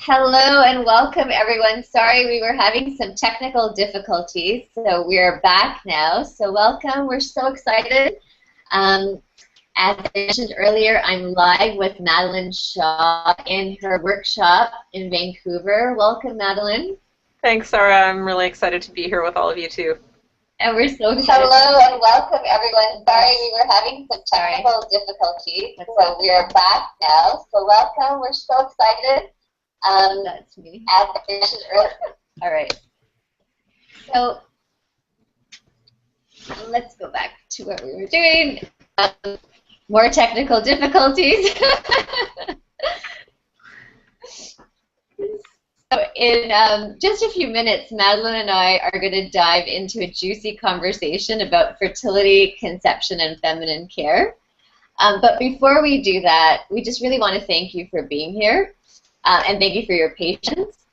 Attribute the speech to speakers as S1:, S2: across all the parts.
S1: Hello and welcome everyone. Sorry, we were having some technical difficulties, so we are back now. So welcome, we're so excited. As I mentioned earlier, I'm live with Madeleine Shaw in her workshop in Vancouver. Welcome, Madeleine.
S2: Thanks, Sarah. I'm really excited to be here with all of you too.
S1: And we're so excited. Hello and welcome everyone. Sorry, we were having some technical difficulties, so we are back now. So welcome, we're so excited. That's me. As I mentioned earlier. All right. So let's go back to what we were doing. More technical difficulties. So in just a few minutes, Madeleine and I are going to dive into a juicy conversation about fertility, conception, and feminine care. But before we do that, we just really want to thank you for being here. And thank you for your patience.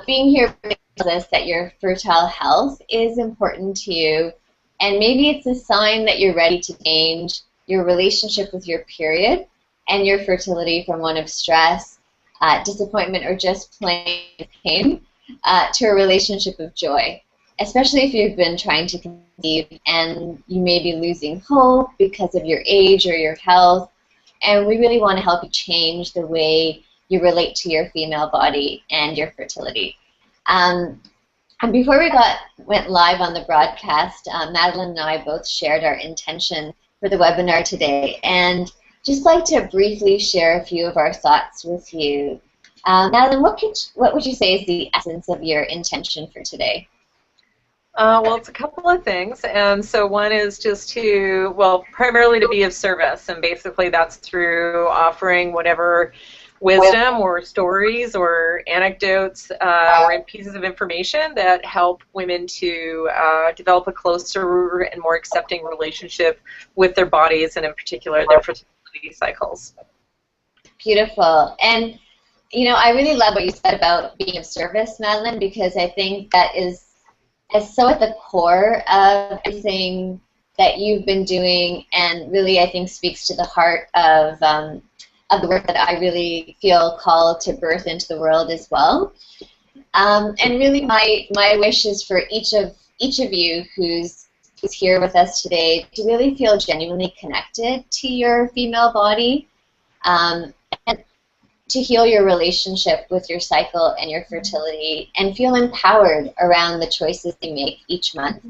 S1: Being here tells us that your fertile health is important to you, and maybe it's a sign that you're ready to change your relationship with your period and your fertility from one of stress, disappointment, or just plain pain to a relationship of joy, especially if you've been trying to conceive and you may be losing hope because of your age or your health, and we really want to help you change the way you relate to your female body and your fertility. And before we went live on the broadcast, Madeleine and I both shared our intention for the webinar today, and just like to briefly share a few of our thoughts with you. Madeleine, what would you say is the essence of your intention for today?
S2: Well, it's a couple of things, and so one is just to, well, primarily to be of service, and basically that's through offering whatever wisdom or stories or anecdotes or pieces of information that help women to develop a closer and more accepting relationship with their bodies and in particular their fertility cycles.
S1: Beautiful. And you know, I really love what you said about being of service, Madeleine, because I think that is so at the core of everything that you've been doing, and really I think speaks to the heart of the work that I really feel called to birth into the world as well. And really my wish is for each of you who's here with us today to really feel genuinely connected to your female body, and to heal your relationship with your cycle and your fertility, and feel empowered around the choices you make each month.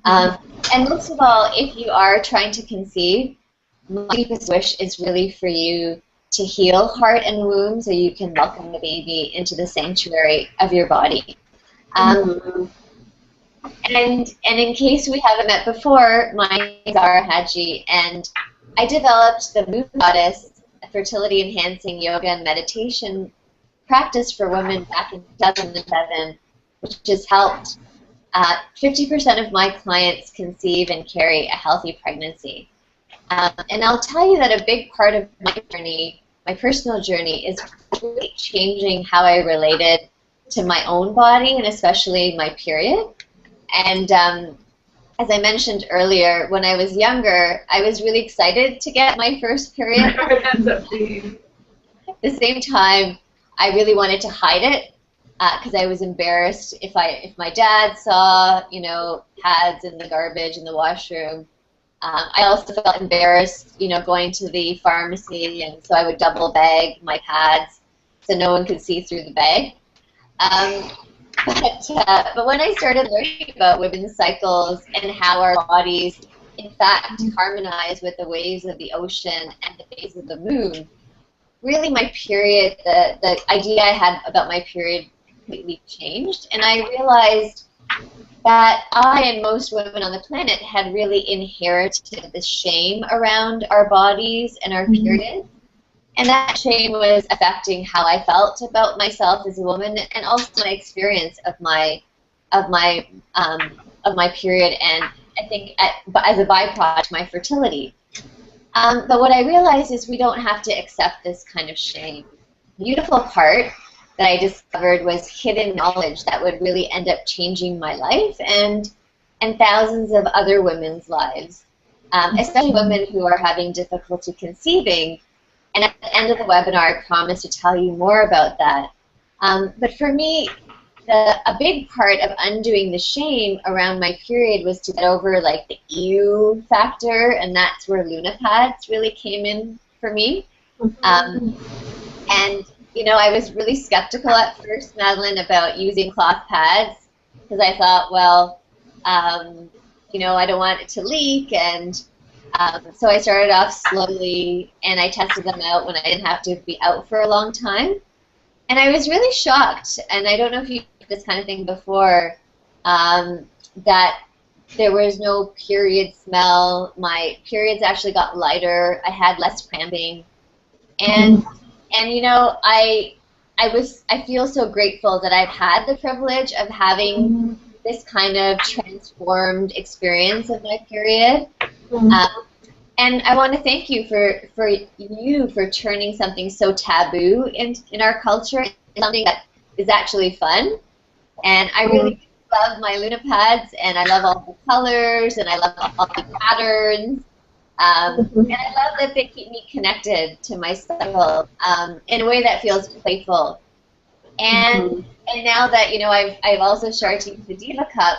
S1: And most of all, if you are trying to conceive, my deepest wish is really for you to heal heart and womb so you can welcome the baby into the sanctuary of your body. And in case we haven't met before, my name is Haji, and I developed the Moon Goddess fertility enhancing yoga and meditation practice for women back in 2007, which has helped 50% of my clients conceive and carry a healthy pregnancy. And I'll tell you that a big part of my journey, my personal journey, is really changing how I related to my own body and especially my period. And as I mentioned earlier, when I was younger, I was really excited to get my first period. At the same time, I really wanted to hide it because I was embarrassed if my dad saw, you know, pads in the garbage in the washroom. I also felt embarrassed, you know, going to the pharmacy, and so I would double bag my pads so no one could see through the bag. But when I started learning about women's cycles and how our bodies, in fact, harmonize with the waves of the ocean and the phase of the moon, really my period, the idea I had about my period completely changed, and I realized that I and most women on the planet had really inherited the shame around our bodies and our periods. And that shame was affecting how I felt about myself as a woman, and also my experience of my period, and I think as a byproduct, my fertility. But what I realized is we don't have to accept this kind of shame. The beautiful part that I discovered was hidden knowledge that would really end up changing my life and thousands of other women's lives, especially women who are having difficulty conceiving. And at the end of the webinar, I promise to tell you more about that. But for me, a big part of undoing the shame around my period was to get over like the ew factor, and that's where Luna pads really came in for me. And you know, I was really skeptical at first, Madeline, about using cloth pads because I thought, well, you know, I don't want it to leak, and so I started off slowly, and I tested them out when I didn't have to be out for a long time. And I was really shocked, and I don't know if you've heard this kind of thing before, that there was no period smell. My periods actually got lighter. I had less cramping, and you know, I feel so grateful that I've had the privilege of having this kind of transformed experience of my period. And I want to thank you for turning something so taboo in our culture into something that is actually fun. And I really love my Luna pads, and I love all the colors, and I love all the patterns. And I love that they keep me connected to my cycle in a way that feels playful. And now that, you know, I've also started to use the Diva Cup,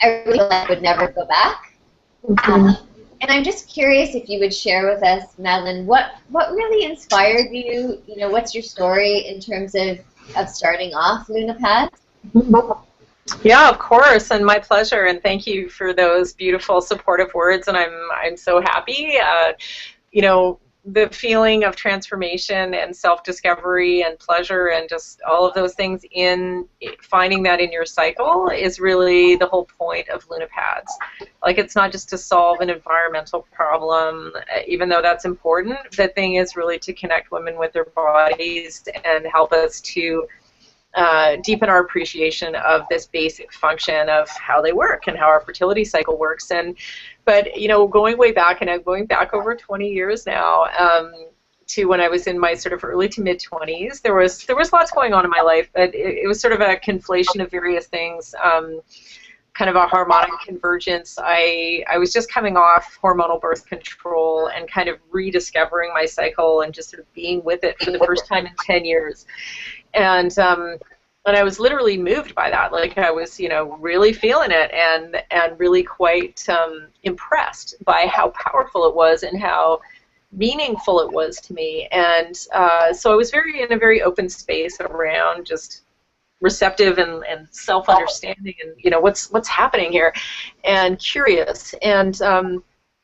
S1: I really feel like I would never go back. And I'm just curious if you would share with us, Madeleine, what really inspired you? You know, what's your story in terms of starting off Luna pads?
S2: Yeah, of course, and my pleasure, and thank you for those beautiful supportive words, and I'm so happy. You know, the feeling of transformation and self-discovery and pleasure and just all of those things in finding that in your cycle is really the whole point of Luna pads. Like, it's not just to solve an environmental problem, even though that's important. The thing is really to connect women with their bodies and help us to deepen our appreciation of this basic function of how they work and how our fertility cycle works. But you know, going way back, and I'm going back over 20 years now, to when I was in my sort of early to mid 20s, there was lots going on in my life, but it was sort of a conflation of various things. Kind of a harmonic convergence. I was just coming off hormonal birth control and kind of rediscovering my cycle and just sort of being with it for the first time in 10 years. And I was literally moved by that. Like, I was, you know, really feeling it and really quite impressed by how powerful it was and how meaningful it was to me. And so I was in a very open space around just receptive and self-understanding and, you know, what's happening here, and curious. And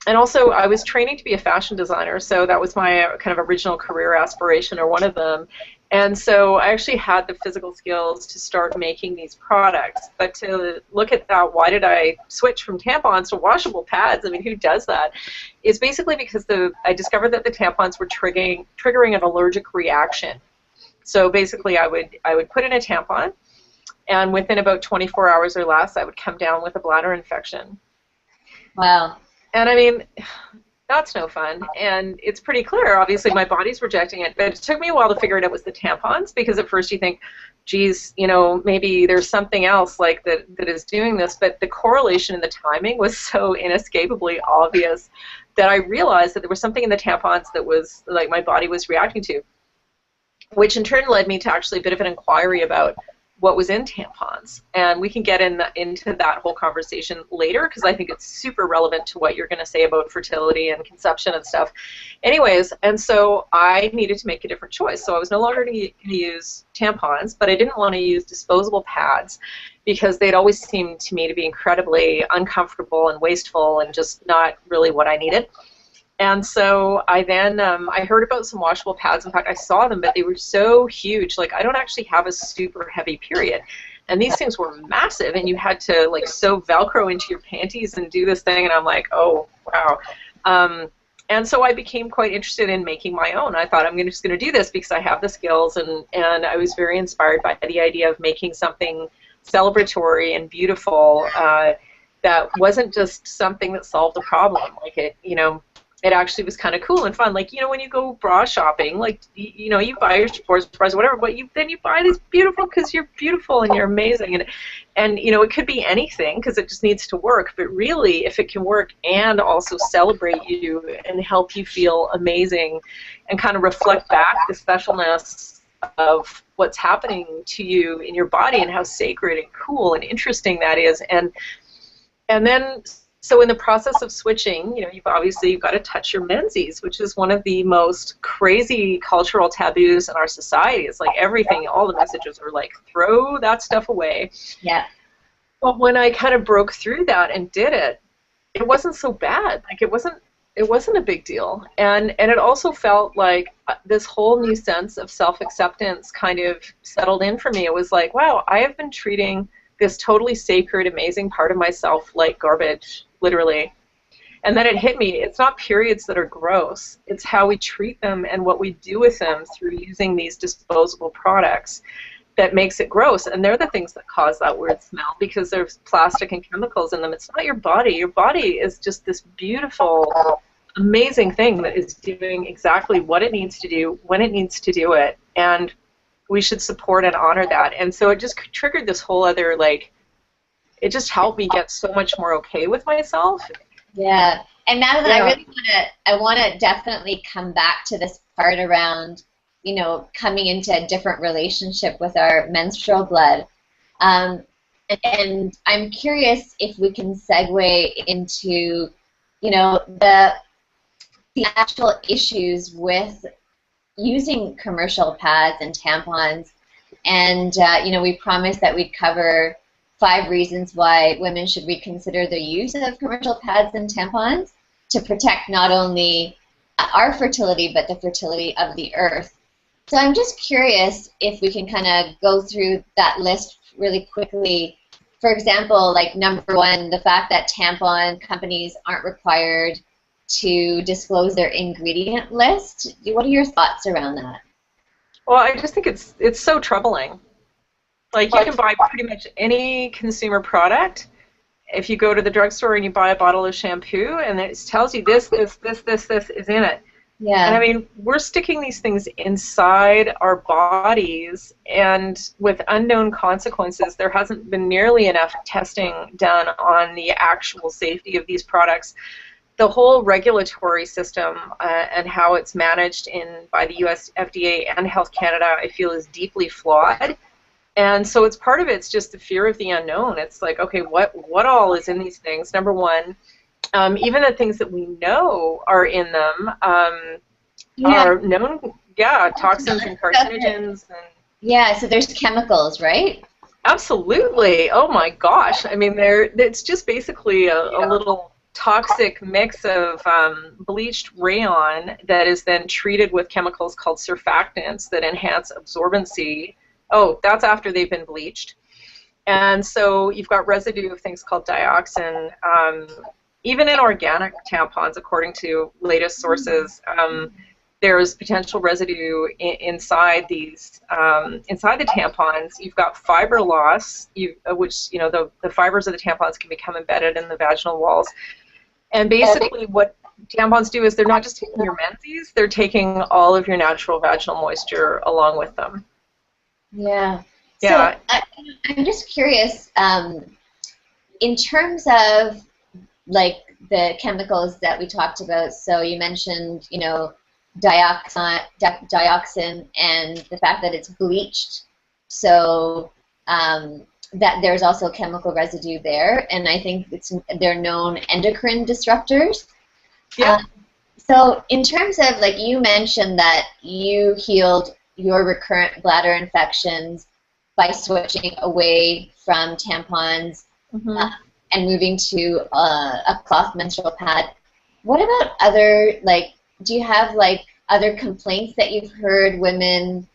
S2: also I was training to be a fashion designer, so that was my kind of original career aspiration, or one of them. And so I actually had the physical skills to start making these products. But to look at that, why did I switch from tampons to washable pads? I mean, who does that? It's basically because I discovered that the tampons were triggering an allergic reaction. So basically I would put in a tampon, and within about 24 hours or less, I would come down with a bladder infection.
S1: Wow.
S2: And I mean, that's no fun, and it's pretty clear, obviously, my body's rejecting it, but it took me a while to figure out it was the tampons, because at first you think, geez, you know, maybe there's something else like that is doing this, but the correlation and the timing was so inescapably obvious that I realized that there was something in the tampons that was, like, my body was reacting to, which in turn led me to actually a bit of an inquiry about what was in tampons. And we can get into that whole conversation later, because I think it's super relevant to what you're going to say about fertility and conception and stuff. Anyways, and so I needed to make a different choice. So I was no longer going to use tampons, but I didn't want to use disposable pads, because they'd always seemed to me to be incredibly uncomfortable and wasteful and just not really what I needed. And so I then, I heard about some washable pads. In fact, I saw them, but they were so huge. Like, I don't actually have a super heavy period. And these things were massive, and you had to, like, sew Velcro into your panties and do this thing. And I'm like, oh, wow. And so I became quite interested in making my own. I thought, I'm just going to do this because I have the skills. And I was very inspired by the idea of making something celebratory and beautiful that wasn't just something that solved a problem. Like, it, you know, it actually was kind of cool and fun. Like, you know, when you go bra shopping, like, you know, you buy your sports bras or whatever, but then you buy these beautiful because you're beautiful and you're amazing. And you know, it could be anything because it just needs to work. But really, if it can work and also celebrate you and help you feel amazing and kind of reflect back the specialness of what's happening to you in your body and how sacred and cool and interesting that is. And then, so in the process of switching, you've got to touch your menses, which is one of the most crazy cultural taboos in our society. It's like everything, all the messages are like, throw that stuff away.
S1: Yeah.
S2: But when I kind of broke through that and did it, it wasn't so bad. Like it wasn't a big deal. And it also felt like this whole new sense of self-acceptance kind of settled in for me. It was like, wow, I have been treating this totally sacred, amazing part of myself like garbage, literally. And then it hit me, it's not periods that are gross, it's how we treat them and what we do with them through using these disposable products that makes it gross. And they're the things that cause that weird smell because there's plastic and chemicals in them. It's not your body. Your body is just this beautiful, amazing thing that is doing exactly what it needs to do, when it needs to do it. And we should support and honor that. And so it just triggered this whole other, like, it just helped me get so much more okay with myself.
S1: Yeah. And Madeleine, I want to definitely come back to this part around, coming into a different relationship with our menstrual blood. And I'm curious if we can segue into, the actual issues with using commercial pads and tampons. And, we promised that we'd cover 5 reasons why women should reconsider the use of commercial pads and tampons to protect not only our fertility, but the fertility of the earth. So I'm just curious if we can kind of go through that list really quickly. For example, like number 1, the fact that tampon companies aren't required to disclose their ingredient list. What are your thoughts around that?
S2: Well, I just think it's so troubling. Like, you can buy pretty much any consumer product. If you go to the drugstore and you buy a bottle of shampoo and it tells you this is in it.
S1: Yeah.
S2: And I mean, we're sticking these things inside our bodies, and with unknown consequences, there hasn't been nearly enough testing done on the actual safety of these products. The whole regulatory system and how it's managed by the US FDA and Health Canada, I feel, is deeply flawed. And so it's part of it's just the fear of the unknown. It's like, okay, what all is in these things? Number 1, even the things that we know are in them are known, toxins and carcinogens.
S1: Yeah, so there's chemicals, right?
S2: Absolutely. Oh my gosh. I mean, it's just basically a little toxic mix of bleached rayon that is then treated with chemicals called surfactants that enhance absorbency. Oh, that's after they've been bleached. And so you've got residue of things called dioxin. Even in organic tampons, according to latest sources, there's potential residue inside these, inside the tampons. You've got fiber loss, which, the fibers of the tampons can become embedded in the vaginal walls. And basically what tampons do is they're not just taking your menses, they're taking all of your natural vaginal moisture along with them.
S1: Yeah.
S2: Yeah.
S1: So I'm just curious, in terms of like the chemicals that we talked about, so you mentioned, dioxin and the fact that it's bleached, so that there's also chemical residue there, and I think they're known endocrine disruptors.
S2: Yeah.
S1: So in terms of, like, you mentioned that you healed your recurrent bladder infections by switching away from tampons and moving to a cloth menstrual pad. What about other, like, do you have, like, other complaints that you've heard women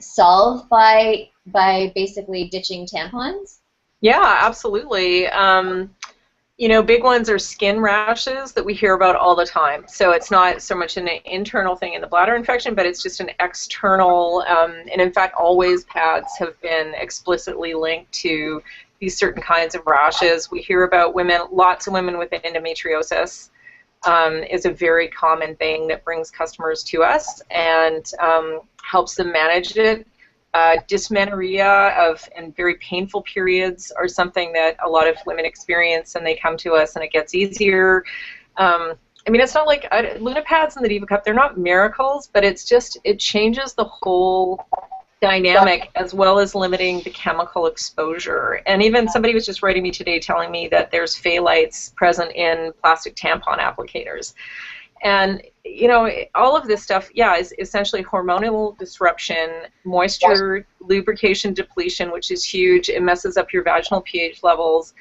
S1: solve by basically ditching tampons?
S2: Yeah, absolutely. Big ones are skin rashes that we hear about all the time. So it's not so much an internal thing in the bladder infection, but it's just an external, and in fact, always pads have been explicitly linked to these certain kinds of rashes. We hear about women, lots of women with endometriosis is a very common thing that brings customers to us and helps them manage it. Dysmenorrhea and very painful periods are something that a lot of women experience, and they come to us and it gets easier. I mean, it's not like Luna pads and the Diva Cup, they're not miracles, but it's just, it changes the whole dynamic as well as limiting the chemical exposure. And even somebody was just writing me today telling me that there's phthalates present in plastic tampon applicators. And, you know, all of this stuff, yeah, is essentially hormonal disruption, moisture, lubrication depletion, which is huge. It messes up your vaginal pH levels.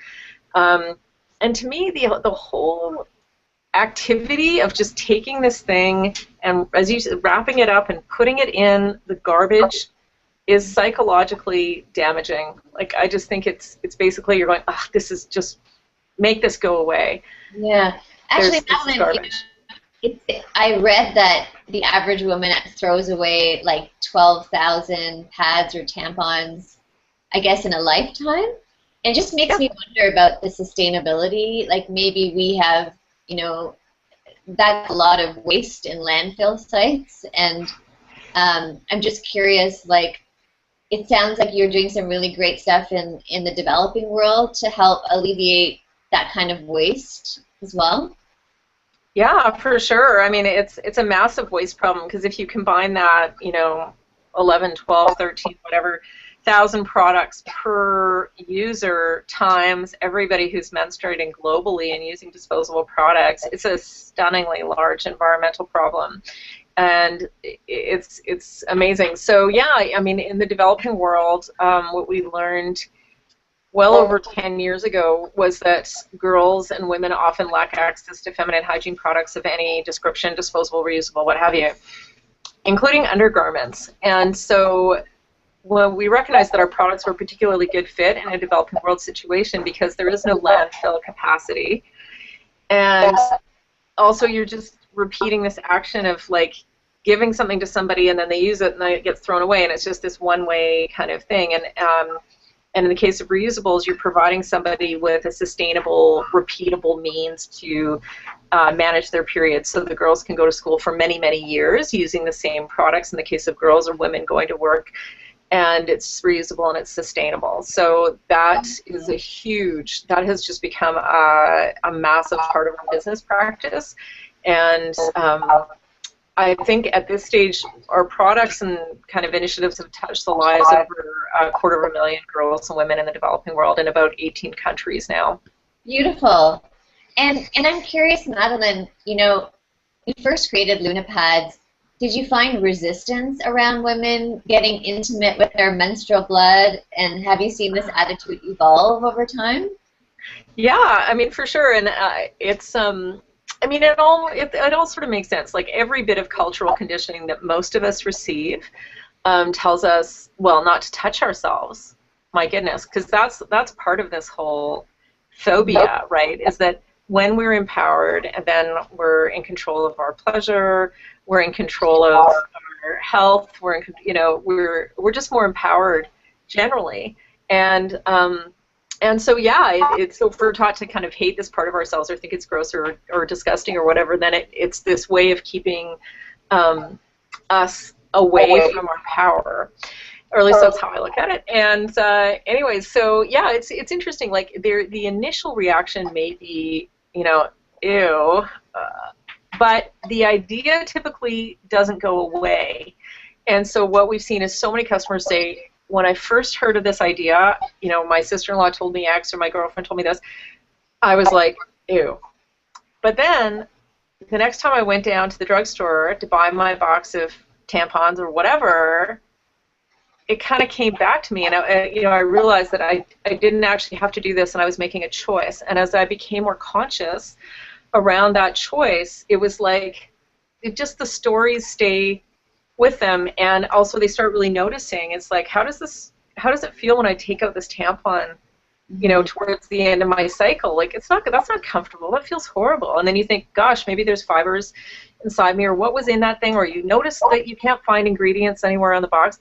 S2: And to me, the whole activity of just taking this thing and, as you said, wrapping it up and putting it in the garbage is psychologically damaging. Like, I just think it's basically you're going, oh, this is just, make this go away.
S1: Yeah. Actually, Madeleine, I read that the average woman throws away like 12,000 pads or tampons, I guess, in a lifetime. And it just makes me wonder about the sustainability. Like, maybe we have, you know, that's a lot of waste in landfill sites. And I'm just curious, like, it sounds like you're doing some really great stuff in the developing world to help alleviate that kind of waste as well.
S2: Yeah, for sure. I mean, it's a massive waste problem, because if you combine that, you know, 11, 12, 13, whatever, 1,000 products per user times everybody who's menstruating globally and using disposable products, it's a stunningly large environmental problem. And it's amazing. So yeah, I mean, in the developing world, what we learned well over 10 years ago was that girls and women often lack access to feminine hygiene products of any description, disposable, reusable, what have you, including undergarments. And so we recognized that our products were a particularly good fit in a developing world situation because there is no landfill capacity. And also, you're just repeating this action of, like, giving something to somebody and then they use it and then it gets thrown away, and it's just this one-way kind of thing. And in the case of reusables, you're providing somebody with a sustainable, repeatable means to manage their periods, so the girls can go to school for many, many years using the same products in the case of girls, or women going to work, and it's reusable and it's sustainable. So that is a huge, that has just become a massive part of our business practice. And I think at this stage, our products and kind of initiatives have touched the lives of over 250,000 girls and women in the developing world in about 18 countries now.
S1: Beautiful. And I'm curious, Madeleine, you know, you first created Luna pads. Did you find resistance around women getting intimate with their menstrual blood, and have you seen this attitude evolve over time?
S2: Yeah, I mean, for sure, and it's I mean, it all sort of makes sense. Like, every bit of cultural conditioning that most of us receive tells us, well, not to touch ourselves. My goodness, because that's part of this whole phobia, right? Is that when we're empowered, and then we're in control of our pleasure, we're in control of our health, we're just more empowered generally, and so yeah, so if we're taught to kind of hate this part of ourselves or think it's gross or disgusting or whatever, then it's this way of keeping us away from our power. Or at least that's how I look at it. And anyways, so yeah, it's interesting. Like, the initial reaction may be, you know, ew, but the idea typically doesn't go away. And so what we've seen is so many customers say, when I first heard of this idea, you know, my sister-in-law told me X or my girlfriend told me this, I was like, ew. But then the next time I went down to the drugstore to buy my box of tampons or whatever, it kind of came back to me, and I realized that I didn't actually have to do this, and I was making a choice. And as I became more conscious around that choice, it was like, the stories stay with them, and also they start really noticing. It's like, how does it feel when I take out this tampon, you know, towards the end of my cycle? Like, that's not comfortable. That feels horrible. And then you think, gosh, maybe there's fibers inside me, or what was in that thing, or you notice that you can't find ingredients anywhere on the box.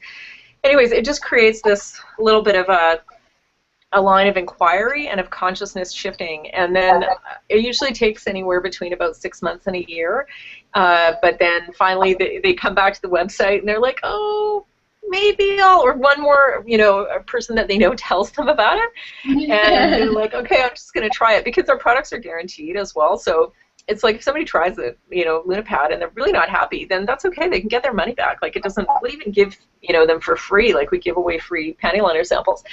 S2: Anyways, it just creates this little bit of a line of inquiry and of consciousness shifting, and then it usually takes anywhere between about 6 months and a year, but then finally they come back to the website and they're like, oh, maybe or one more, you know, a person that they know tells them about it, and they're like, okay, I'm just going to try it, because our products are guaranteed as well, so it's like if somebody tries it, Lunapad, and they're really not happy, then that's okay. They can get their money back. Like, it doesn't, we even give, them for free. Like, we give away free panty liner samples.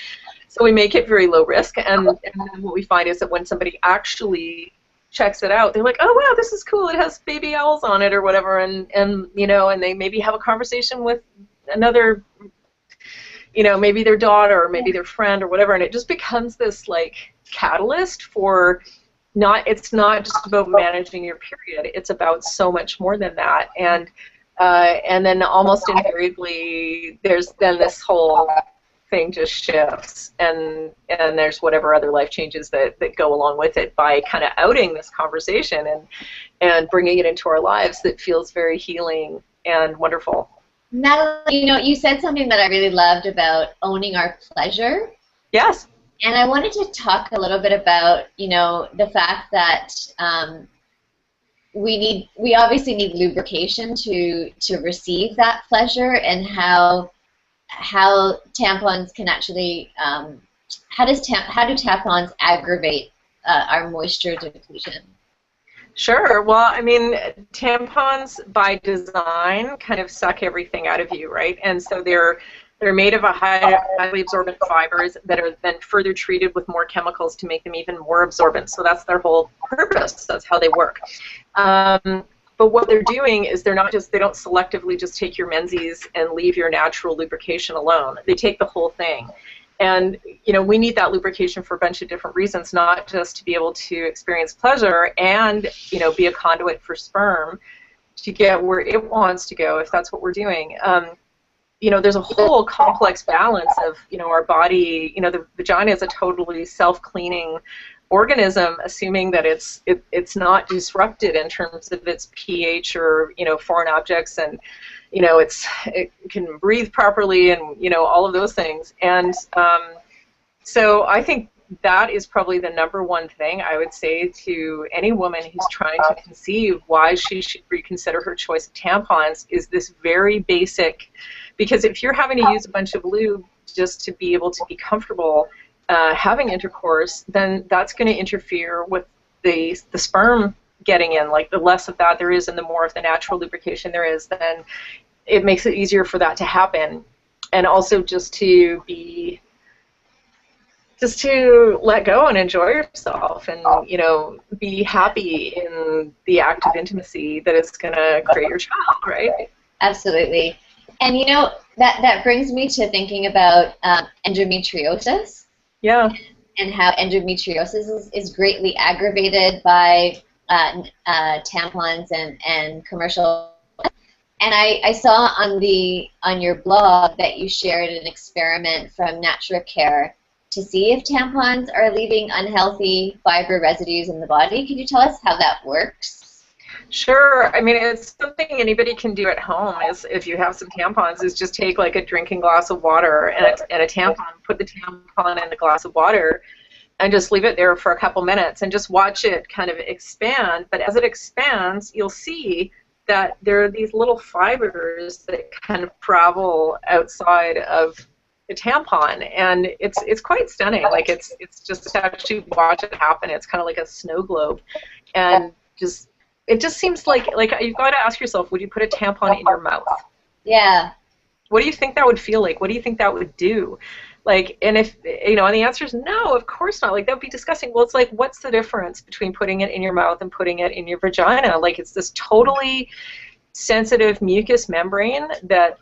S2: So we make it very low risk. And then what we find is that when somebody actually checks it out, they're like, oh, wow, this is cool. It has baby owls on it or whatever. And they maybe have a conversation with another, maybe their daughter or maybe their friend or whatever. And it just becomes this, like, catalyst for it's not just about managing your period. It's about so much more than that. And then almost invariably, there's then this whole thing just shifts, and there's whatever other life changes that go along with it by kind of outing this conversation and bringing it into our lives that feels very healing and wonderful.
S1: Madeleine, you said something that I really loved about owning our pleasure.
S2: Yes.
S1: And I wanted to talk a little bit about, the fact that we obviously need lubrication to receive that pleasure, and how tampons can actually, how do tampons aggravate our moisture depletion?
S2: Sure. Well, I mean, tampons by design kind of suck everything out of you, right? And so they're made of highly absorbent fibers that are then further treated with more chemicals to make them even more absorbent. So that's their whole purpose. That's how they work. But what they're doing is they don't selectively just take your Menzies and leave your natural lubrication alone. They take the whole thing. And, we need that lubrication for a bunch of different reasons, not just to be able to experience pleasure and, be a conduit for sperm to get where it wants to go, if that's what we're doing. There's a whole complex balance of, our body. The vagina is a totally self-cleaning organism, assuming that it's not disrupted in terms of its pH or, foreign objects, and, it can breathe properly, and, all of those things. And so I think that is probably the number one thing I would say to any woman who's trying to conceive why she should reconsider her choice of tampons, is this very basic. Because if you're having to use a bunch of lube just to be able to be comfortable having intercourse, then that's going to interfere with the sperm getting in. Like, the less of that there is and the more of the natural lubrication there is, then it makes it easier for that to happen. And also just to let go and enjoy yourself, and be happy in the act of intimacy that it's going to create your child, right?
S1: Absolutely. And that brings me to thinking about endometriosis.
S2: Yeah.
S1: And how endometriosis is greatly aggravated by tampons and commercial. And I saw on your blog that you shared an experiment from NaturCare to see if tampons are leaving unhealthy fiber residues in the body. Can you tell us how that works?
S2: Sure. I mean, it's something anybody can do at home. Is if you have some tampons, is just take like a drinking glass of water and a tampon, put the tampon in the glass of water, and just leave it there for a couple minutes and just watch it kind of expand. But as it expands, you'll see that there are these little fibers that kind of travel outside of the tampon, and it's quite stunning. Like, it's just to actually watch it happen. It's kind of like a snow globe, and it just seems like you've got to ask yourself, would you put a tampon in your mouth?
S1: Yeah.
S2: What do you think that would feel like? What do you think that would do? Like, and if, and the answer is no, of course not. Like, that would be disgusting. Well, it's like, what's the difference between putting it in your mouth and putting it in your vagina? Like, it's this totally sensitive mucous membrane that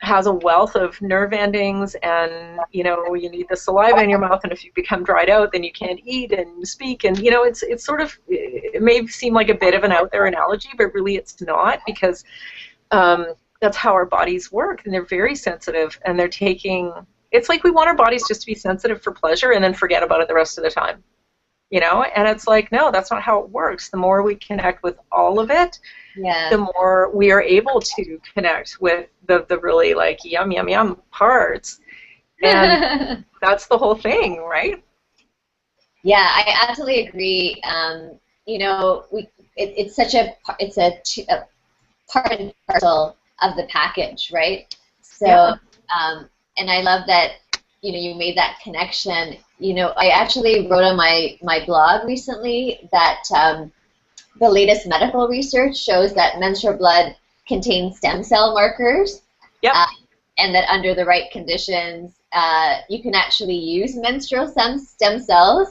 S2: has a wealth of nerve endings, and you need the saliva in your mouth, and if you become dried out, then you can't eat and speak, and it's sort of, it may seem like a bit of an out there analogy, but really it's not, because that's how our bodies work, and they're very sensitive, and it's like we want our bodies just to be sensitive for pleasure and then forget about it the rest of the time. And it's like, no, that's not how it works. The more we connect with all of it,
S1: yeah,
S2: the more we are able to connect with the really, like, yum, yum, yum parts. And that's the whole thing, right?
S1: Yeah, I absolutely agree. It's such a part and parcel of the package, right? So,
S2: yeah.
S1: And I love that, you made that connection. I actually wrote on my blog recently that the latest medical research shows that menstrual blood contains stem cell markers.
S2: Yep.
S1: And that under the right conditions, you can actually use menstrual stem cells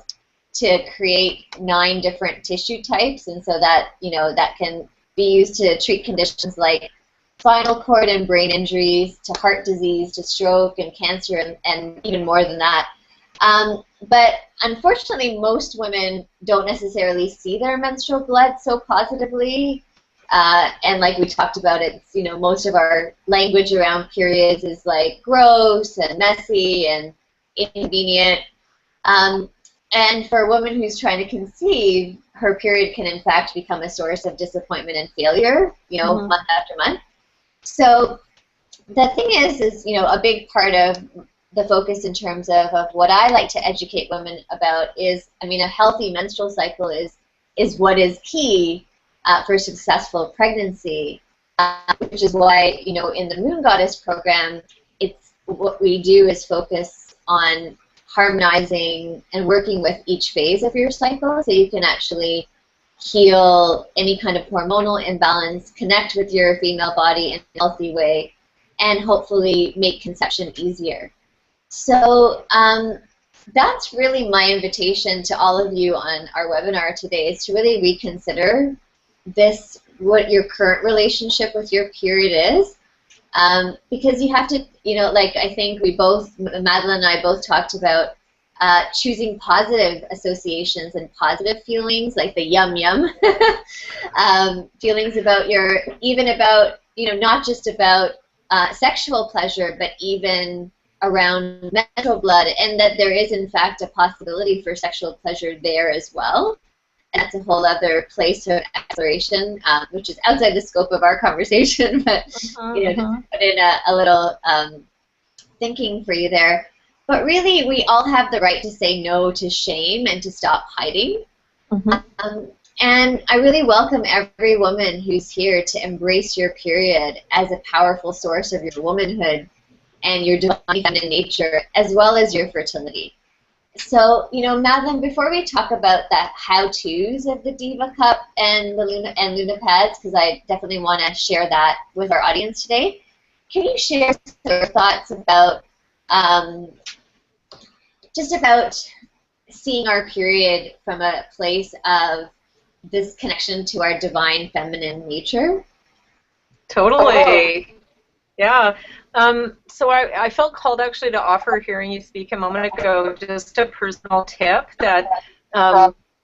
S1: to create 9 different tissue types, and so that, you know, that can be used to treat conditions like spinal cord and brain injuries, to heart disease, to stroke and cancer, and even more than that. But unfortunately, most women don't necessarily see their menstrual blood so positively. And like we talked about, it's, you know, most of our language around periods is like gross and messy and inconvenient. And for a woman who's trying to conceive, her period can in fact become a source of disappointment and failure, you know, month after month. So the thing is, you know, a big part of the focus in terms of what I like to educate women about is, I mean, a healthy menstrual cycle is what is key for successful pregnancy, which is why, you know, in the Moon Goddess program, it's what we do is focus on harmonizing and working with each phase of your cycle, so you can actually heal any kind of hormonal imbalance, connect with your female body in a healthy way, and hopefully make conception easier. So that's really my invitation to all of you on our webinar today, is to really reconsider this, what your current relationship with your period is, because you have to, you know, like I think we both, Madeleine and I both talked about choosing positive associations and positive feelings, like the yum yum feelings about your, even about, you know, not just about sexual pleasure, but even around menstrual blood, and that there is in fact a possibility for sexual pleasure there as well. And that's a whole other place of exploration, which is outside the scope of our conversation, but you know, just put in a little thinking for you there. But really, we all have the right to say no to shame and to stop hiding. And I really welcome every woman who's here to embrace your period as a powerful source of your womanhood and your divine feminine nature, as well as your fertility. So, you know, Madeleine, before we talk about the how-tos of the Diva Cup and the Luna Pads, because I definitely want to share that with our audience today, can you share your thoughts about just about seeing our period from a place of this connection to our divine feminine nature?
S2: Totally. Yeah. So I felt called actually to offer, hearing you speak a moment ago, just a personal tip that,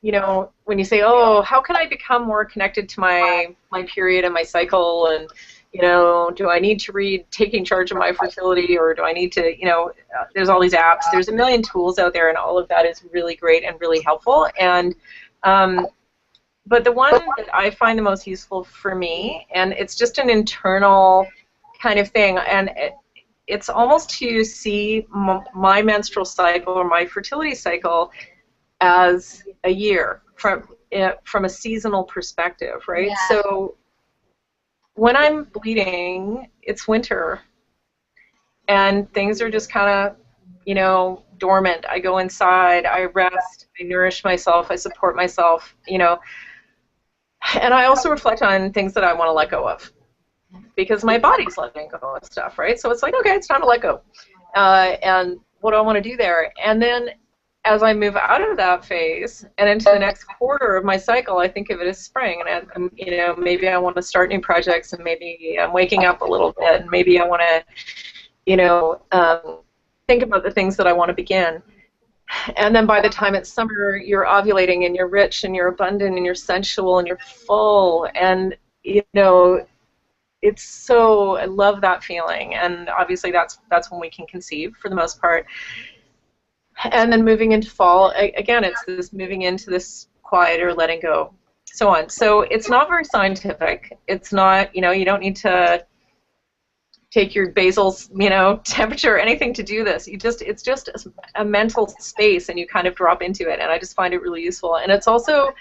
S2: you know, when you say, oh, how can I become more connected to my period and my cycle, and, you know, do I need to read Taking Charge of My Fertility, or do I need to, you know, there's all these apps, there's a million tools out there, and all of that is really great and really helpful. And but the one that I find the most useful for me, and it's just an internal kind of thing, and it's almost to see my menstrual cycle or my fertility cycle as a year from a seasonal perspective, right? Yeah. So when I'm bleeding, it's winter, and things are just kind of, you know, dormant. I go inside, I rest, I nourish myself, I support myself, you know, and I also reflect on things that I want to let go of, because my body's letting go of stuff, right? So it's like, okay, it's time to let go. And what do I want to do there? And then as I move out of that phase and into the next quarter of my cycle, I think of it as spring. And, you know, maybe I want to start new projects, and maybe I'm waking up a little bit, and maybe I want to, you know, think about the things that I want to begin. And then by the time it's summer, you're ovulating, and you're rich, and you're abundant, and you're sensual, and you're full. And, you know, it's so, I love that feeling. And obviously that's when we can conceive for the most part. And then moving into fall, again, it's this moving into this quieter, letting go, so on. So it's not very scientific. It's not, you know, you don't need to take your basal, you know, temperature or anything to do this. It's just a mental space, and you kind of drop into it. And I just find it really useful. And it's also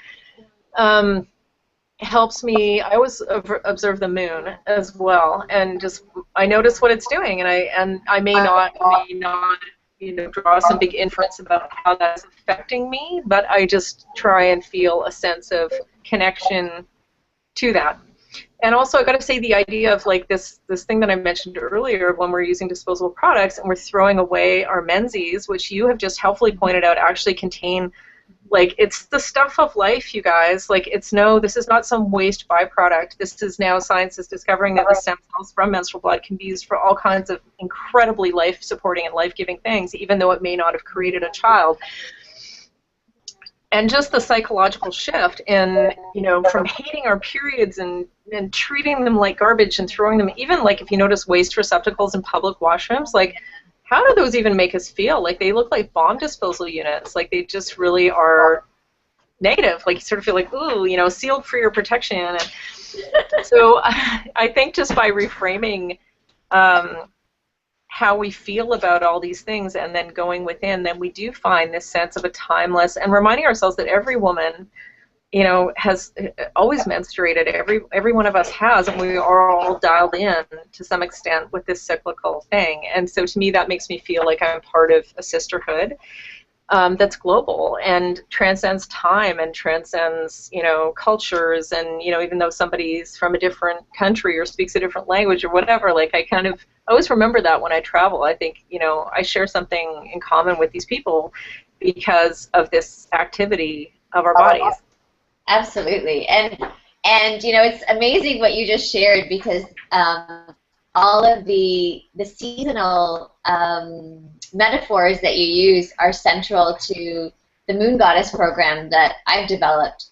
S2: helps me. I always observe the moon as well, and just I notice what it's doing, and I may not draw some big inference about how that's affecting me, but I just try and feel a sense of connection to that. And also, I've got to say, the idea of like this thing that I mentioned earlier of when we're using disposable products and we're throwing away our Menzies, which you have just helpfully pointed out actually contain, like, it's the stuff of life, you guys. Like, this is not some waste byproduct. This is now science is discovering that the stem cells from menstrual blood can be used for all kinds of incredibly life-supporting and life-giving things, even though it may not have created a child. And just the psychological shift in, from hating our periods and treating them like garbage and throwing them, even like if you notice waste receptacles in public washrooms, like, how do those even make us feel? Like, they look like bomb disposal units. Like, they just really are negative. Like, you sort of feel like, ooh, sealed for your protection. And so I think just by reframing how we feel about all these things and then going within, then we do find this sense of a timeless, and reminding ourselves that every woman, has always menstruated. Every one of us has, and we are all dialed in to some extent with this cyclical thing. And so to me, that makes me feel like I'm part of a sisterhood that's global and transcends time and transcends, cultures. And, even though somebody's from a different country or speaks a different language or whatever, like, I always remember that when I travel. I think, I share something in common with these people because of this activity of our bodies.
S1: Absolutely. And it's amazing what you just shared, because all of the seasonal metaphors that you use are central to the Moon Goddess program that I've developed.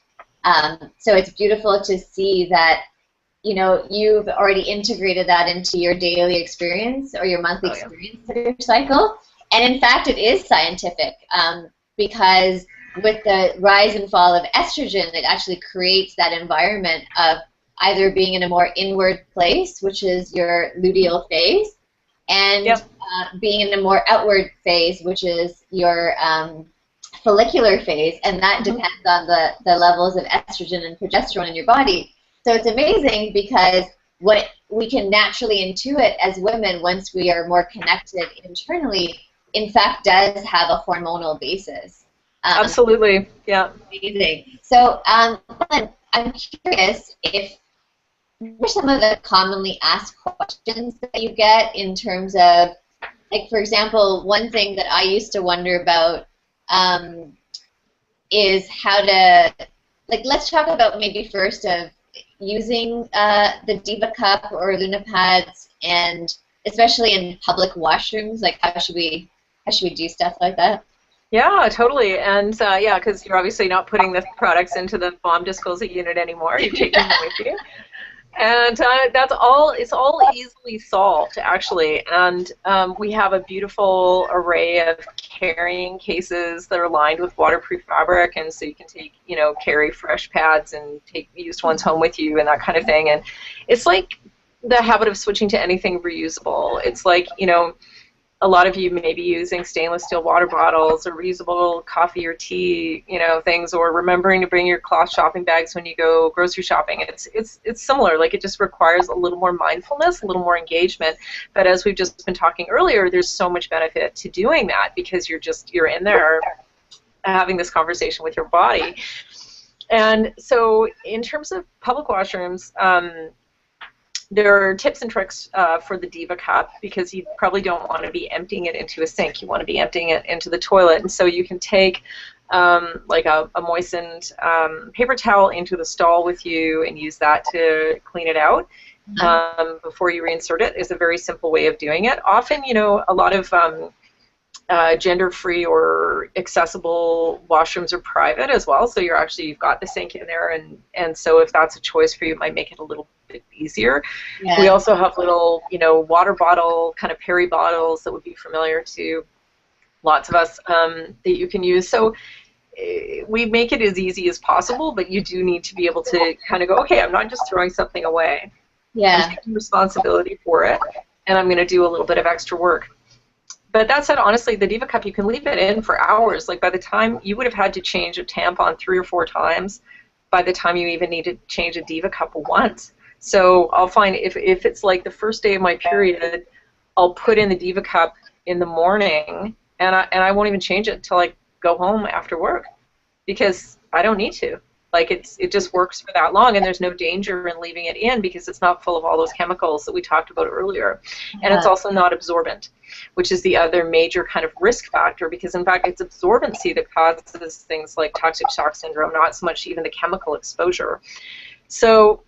S1: So it's beautiful to see that, you've already integrated that into your daily experience or your monthly experience of your cycle. And in fact, it is scientific, because with the rise and fall of estrogen, it actually creates that environment of either being in a more inward place, which is your luteal phase, and being in a more outward phase, which is your follicular phase, and that depends on the levels of estrogen and progesterone in your body. So it's amazing, because what we can naturally intuit as women once we are more connected internally, in fact, does have a hormonal basis.
S2: Absolutely, yeah.
S1: Amazing. So I'm curious what are some of the commonly asked questions that you get in terms of, like, for example, one thing that I used to wonder about is how to, like, let's talk about maybe first of using the Diva Cup or Luna Pads, and especially in public washrooms, like, how should we do stuff like that?
S2: Yeah, totally. And because you're obviously not putting the products into the bomb disposal unit anymore. You're taking them with you. And it's all easily solved, actually. And we have a beautiful array of carrying cases that are lined with waterproof fabric, and so you can carry fresh pads and take used ones home with you and that kind of thing. And it's like the habit of switching to anything reusable. It's like, a lot of you may be using stainless steel water bottles or reusable coffee or tea, things, or remembering to bring your cloth shopping bags when you go grocery shopping. It's similar. Like, it just requires a little more mindfulness, a little more engagement. But as we've just been talking earlier, there's so much benefit to doing that, because you're in there having this conversation with your body. And so in terms of public washrooms, there are tips and tricks for the Diva Cup, because you probably don't want to be emptying it into a sink. You want to be emptying it into the toilet. And so you can take like a moistened paper towel into the stall with you and use that to clean it out before you reinsert it. Is a very simple way of doing it. Often, a lot of gender-free or accessible washrooms are private as well, so you've got the sink in there, and so if that's a choice for you, it might make it a little bit easier. Yeah. We also have little, water bottle, kind of Perry bottles that would be familiar to lots of us that you can use. So we make it as easy as possible, but you do need to be able to kind of go, okay, I'm not just throwing something away. Yeah. I'm taking responsibility for it, and I'm going to do a little bit of extra work. But that said, honestly, the Diva Cup, you can leave it in for hours. Like, by the time you would have had to change a tampon 3 or 4 times, by the time you even need to change a Diva Cup once. So I'll find if it's like the first day of my period, I'll put in the Diva Cup in the morning, and I won't even change it until I go home after work, because I don't need to. Like, it just works for that long, and there's no danger in leaving it in because it's not full of all those chemicals that we talked about earlier. And it's also not absorbent, which is the other major kind of risk factor, because in fact it's absorbency that causes things like toxic shock syndrome, not so much even the chemical exposure. So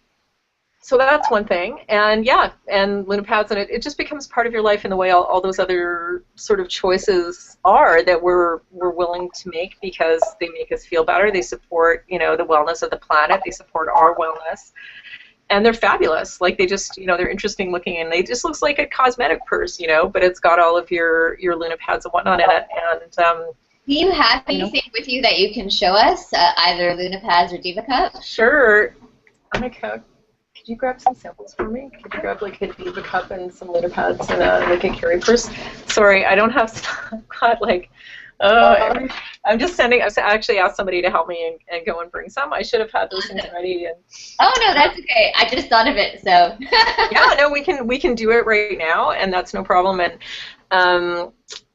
S2: that's one thing, and yeah, and Luna pads, and it just becomes part of your life in the way all those other sort of choices are that we're willing to make, because they make us feel better. They support, the wellness of the planet. They support our wellness, and they're fabulous. Like, they just, they're interesting looking, and they just looks like a cosmetic purse, but it's got all of your Luna pads and whatnot in it. And
S1: do you have anything with you that you can show us, either Luna pads or Diva Cup?
S2: Sure. Could you grab some samples for me? Could you grab like a Diva Cup and some Luna pads and like a carry purse? Sorry, I don't have. I've got like. I'm just sending. I actually asked somebody to help me and go and bring some. I should have had those things ready. And
S1: oh no, that's okay. I just thought of it, so.
S2: Yeah, no, we can do it right now, and that's no problem. And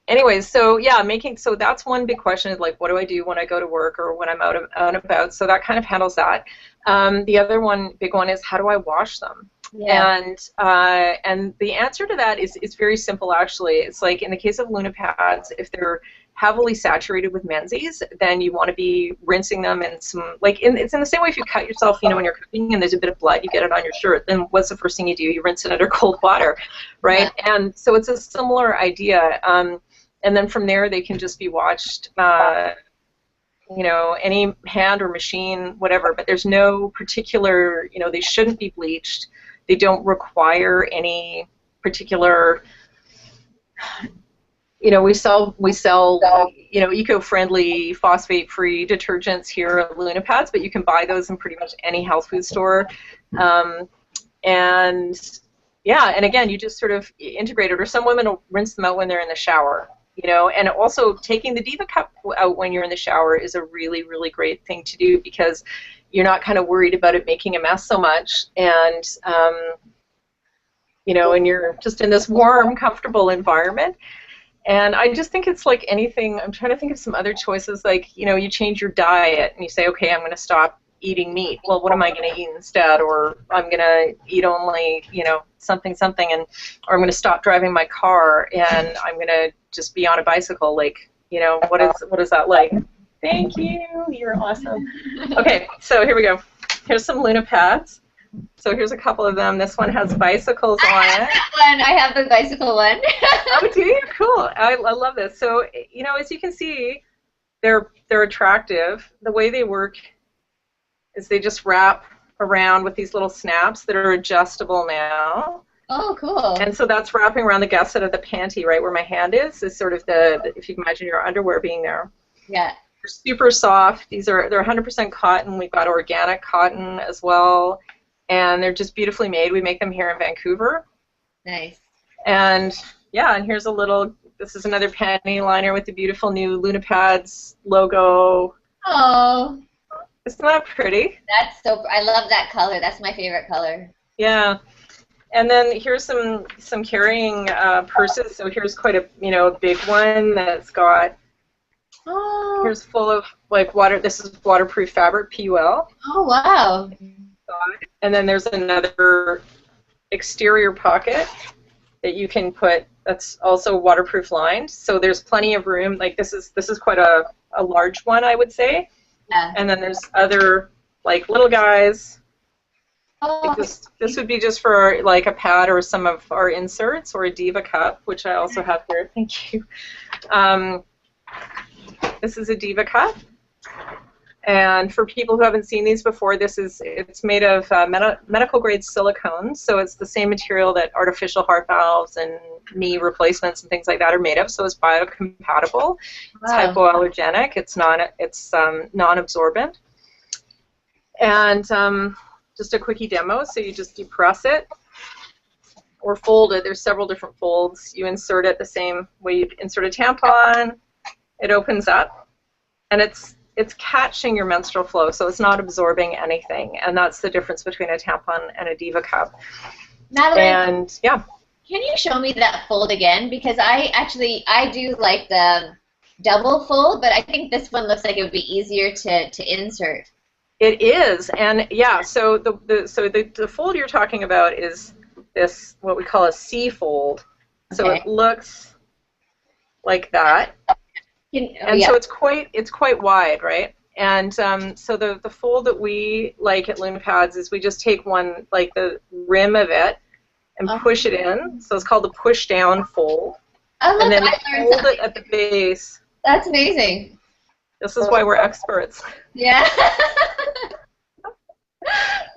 S2: anyways, so yeah, so that's one big question, is like, what do I do when I go to work or when I'm out and about? So that kind of handles that. The other big one is, how do I wash them? Yeah. And the answer to that is very simple, actually. It's like, in the case of Luna pads, if they're heavily saturated with Menzies, then you want to be rinsing them in some, like, it's in the same way if you cut yourself, when you're cooking and there's a bit of blood, you get it on your shirt, then what's the first thing you do? You rinse it under cold water, right? Yeah. And so it's a similar idea. And then from there, they can just be washed, any hand or machine, whatever, but there's no particular, they shouldn't be bleached. They don't require any particular, we sell eco-friendly, phosphate-free detergents here at Luna pads, but you can buy those in pretty much any health food store. And yeah, and again, you just sort of integrate it, or some women will rinse them out when they're in the shower. And also taking the Diva Cup out when you're in the shower is a really, really great thing to do, because you're not kind of worried about it making a mess so much, and and you're just in this warm, comfortable environment. And I just think it's like anything. I'm trying to think of some other choices, like, you change your diet and you say, okay, I'm going to stop eating meat. Well, what am I going to eat instead? Or I'm going to eat only, something, or I'm going to stop driving my car and I'm going to just be on a bicycle. Like, what is that like? Thank you. You're awesome. Okay, so here we go. Here's some Luna pads. So here's a couple of them. This one has bicycles on it.
S1: I have the bicycle one.
S2: Oh, do you? Cool. I love this. So, as you can see, they're attractive. The way they work is they just wrap around with these little snaps that are adjustable now.
S1: Oh, cool.
S2: And so that's wrapping around the gusset of the panty, right where my hand is sort of if you can imagine your underwear being there.
S1: Yeah.
S2: They're super soft. They're 100% cotton. We've got organic cotton as well. And they're just beautifully made. We make them here in Vancouver.
S1: Nice.
S2: And yeah, and here's this is another panty liner with the beautiful new Luna pads logo.
S1: Oh.
S2: Isn't that pretty?
S1: That's I love that color. That's my favorite color.
S2: Yeah. And then here's some carrying purses. So here's quite a big one that's got.
S1: Oh.
S2: Here's full of like water. This is waterproof fabric, PUL.
S1: Oh wow.
S2: And then there's another exterior pocket that you can put. That's also waterproof lined. So there's plenty of room. Like this is quite a large one, I would say.
S1: Yeah.
S2: And then there's other like little guys.
S1: Oh.
S2: Like this would be just for like a pad or some of our inserts, or a Diva Cup, which I also have here. Thank you. This is a Diva Cup. And for people who haven't seen these before, it's made of medical grade silicone, so it's the same material that artificial heart valves and knee replacements and things like that are made of. So it's biocompatible. Wow. It's hypoallergenic. It's non-absorbent. And just a quickie demo. So you just depress it or fold it. There's several different folds. You insert it the same way you insert a tampon. It opens up, and it's catching your menstrual flow, so it's not absorbing anything, and that's the difference between a tampon and a Diva Cup.
S1: Madeleine,
S2: and yeah.
S1: Can you show me that fold again? Because I do like the double fold, but I think this one looks like it would be easier to insert.
S2: It is, and yeah. So the fold you're talking about is this what we call a C fold. So
S1: Okay.
S2: it looks like that, and
S1: Yeah.
S2: so it's quite wide, right? And so the fold that we like at LunaPads is we just take one, like the rim of it, and
S1: Oh,
S2: push it in. So it's called the push down fold,
S1: oh,
S2: and
S1: look,
S2: then we
S1: I learned
S2: hold
S1: something.
S2: it at the base.
S1: That's amazing.
S2: This is why we're experts.
S1: Yeah.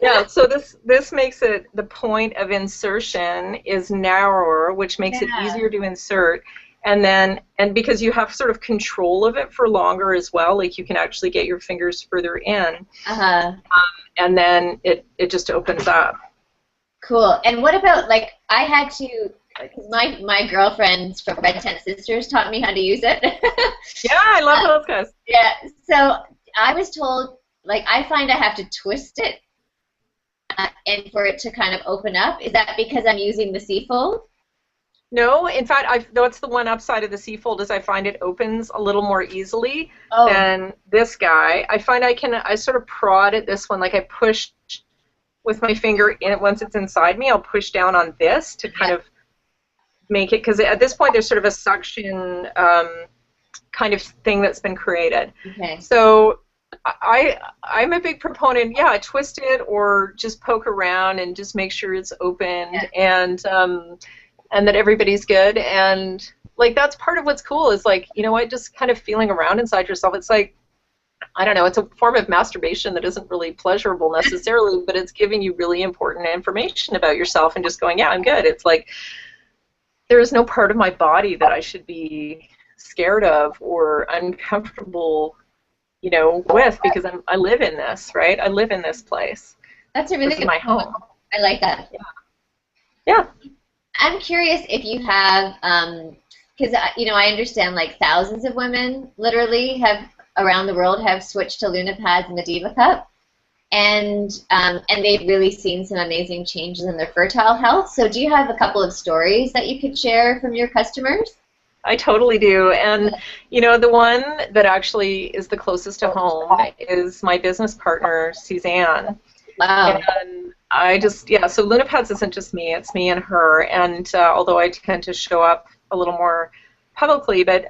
S2: Yeah, so this makes it, the point of insertion is narrower, which makes it
S1: Yeah.
S2: easier to insert. And because you have sort of control of it for longer as well, like you can actually get your fingers further in,
S1: Uh-huh.
S2: and then it just opens up.
S1: Cool. And what about, like, I had to, because my girlfriends from Red Tent Sisters taught me how to use it.
S2: Yeah, I love those guys.
S1: Yeah. So I was told, like, I find I have to twist it and for it to kind of open up. Is that because I'm using the C fold?
S2: No, in fact, that's the one upside of the C fold is I find it opens a little more easily
S1: Oh,
S2: than this guy. I find I sort of prod at this one, like I push with my finger in it once it's inside me. I'll push down on this to kind of make it, because at this point there's sort of a suction kind of thing that's been created.
S1: okay.
S2: So I'm a big proponent. Yeah, twist it or just poke around and just make sure it's opened and that everybody's good. And like that's part of what's cool is like, you know what, just kind of feeling around inside yourself. It's like, I don't know, it's a form of masturbation that isn't really pleasurable necessarily, but it's giving you really important information about yourself and just going, yeah, I'm good. It's like there is no part of my body that I should be scared of or uncomfortable, you know, with, because I live in this, right? I live in this place.
S1: That's a really
S2: This is
S1: good
S2: my
S1: point.
S2: home.
S1: I like that.
S2: Yeah.
S1: I'm curious if you have, because you know, I understand like thousands of women literally have around the world have switched to LunaPads and the Diva Cup, and they've really seen some amazing changes in their fertile health. So, do you have a couple of stories that you could share from your customers?
S2: I totally do. And, you know, the one that actually is the closest to home is my business partner, Suzanne.
S1: Wow.
S2: And I just, yeah, so LunaPads isn't just me, it's me and her. And although I tend to show up a little more publicly, but,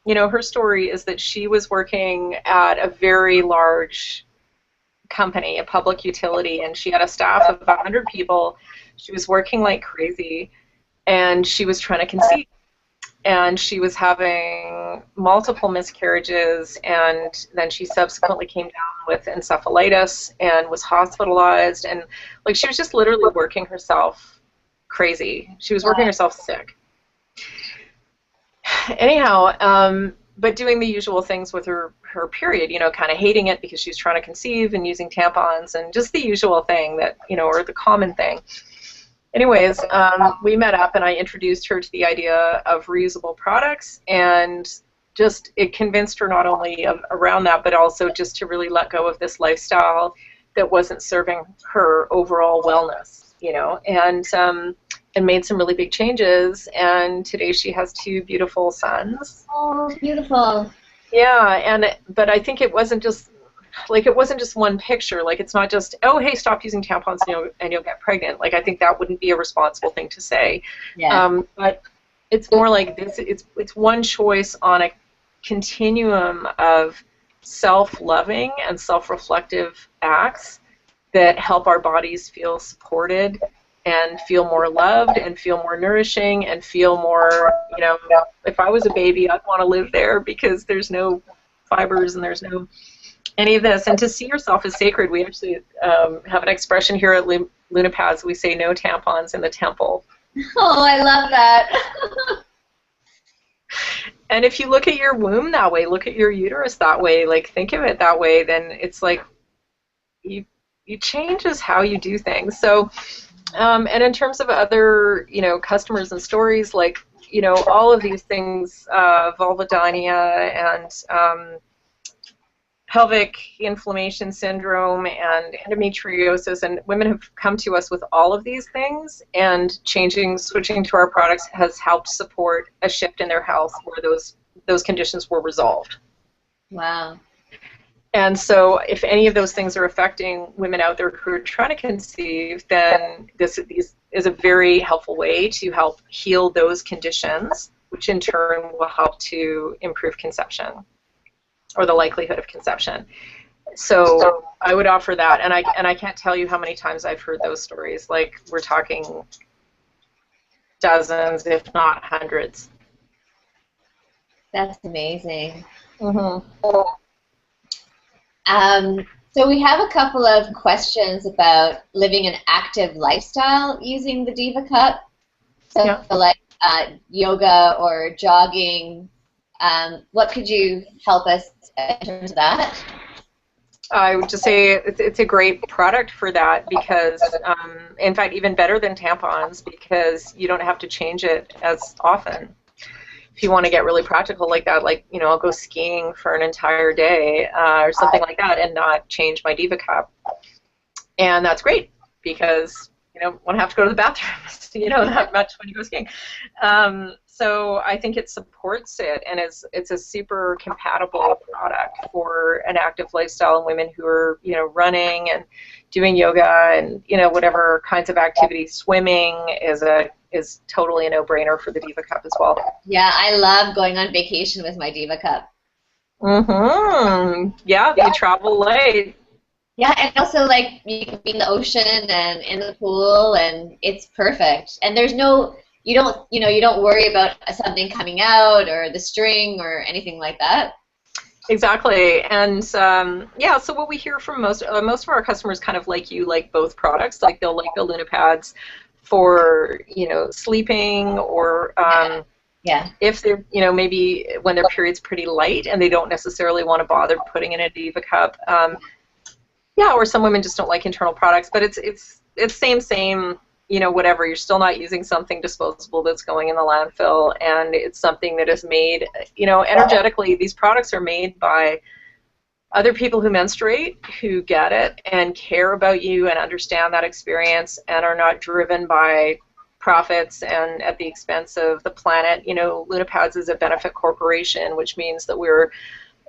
S2: you know, her story is that she was working at a very large company, a public utility, and she had a staff of 100 people. She was working like crazy, and she was trying to conceive. And she was having multiple miscarriages, and then she subsequently came down with encephalitis and was hospitalized, and like she was just literally working herself crazy. She was working herself sick. Anyhow, but doing the usual things with her period, you know, kind of hating it because she was trying to conceive and using tampons and just the usual thing that, you know, or the common thing. Anyways, we met up and I introduced her to the idea of reusable products, and just it convinced her not only around that, but also just to really let go of this lifestyle that wasn't serving her overall wellness, you know, and made some really big changes. And today she has 2 beautiful sons.
S1: Oh, beautiful.
S2: Yeah, but I think it wasn't just one picture. Like, it's not just, oh, hey, stop using tampons and you'll get pregnant. Like, I think that wouldn't be a responsible thing to say.
S1: Yeah.
S2: But it's more like this. It's one choice on a continuum of self-loving and self-reflective acts that help our bodies feel supported and feel more loved and feel more nourishing and feel more, you know, if I was a baby, I'd want to live there because there's no fibers and there's no any of this. And to see yourself as sacred, we actually have an expression here at LunaPads. We say no tampons in the temple.
S1: Oh, I love that.
S2: And if you look at your womb that way, look at your uterus that way, like think of it that way, then it's like you changes how you do things. So, and in terms of other, you know, customers and stories, like, you know, all of these things, vulvodynia pelvic inflammation syndrome and endometriosis, and women have come to us with all of these things, and switching to our products has helped support a shift in their health where those conditions were resolved.
S1: Wow.
S2: And so if any of those things are affecting women out there who are trying to conceive, then this is a very helpful way to help heal those conditions, which in turn will help to improve conception, or the likelihood of conception. So I would offer that, and I can't tell you how many times I've heard those stories. Like, we're talking dozens, if not hundreds.
S1: That's amazing.
S2: Mm-hmm.
S1: So we have a couple of questions about living an active lifestyle using the Diva Cup. So
S2: yeah.
S1: like yoga or jogging, what could you help us in terms of that?
S2: I would just say it's a great product for that because, in fact, even better than tampons because you don't have to change it as often. If you want to get really practical like that, like, I'll go skiing for an entire day or something like that and not change my Diva Cup. And that's great because, won't have to go to the bathroom, not much when you go skiing. So I think it supports it, and it's a super compatible product for an active lifestyle and women who are, running and doing yoga and, whatever kinds of activities. Swimming is totally a no-brainer for the Diva Cup as well.
S1: Yeah, I love going on vacation with my Diva Cup.
S2: Mm-hmm. Yeah, you travel light.
S1: Yeah, and also, like, you can be in the ocean and in the pool, and it's perfect. And there's you don't worry about something coming out or the string or anything like that.
S2: Exactly, and so what we hear from most of our customers kind of like both products. Like, they'll like the Luna pads for sleeping, or if they're maybe when their period's pretty light and they don't necessarily want to bother putting in a Diva Cup. Or some women just don't like internal products, but it's same, whatever. You're still not using something disposable that's going in the landfill, and it's something that is made, energetically. These products are made by other people who menstruate, who get it and care about you and understand that experience and are not driven by profits and at the expense of the planet. Luna Pads is a benefit corporation, which means that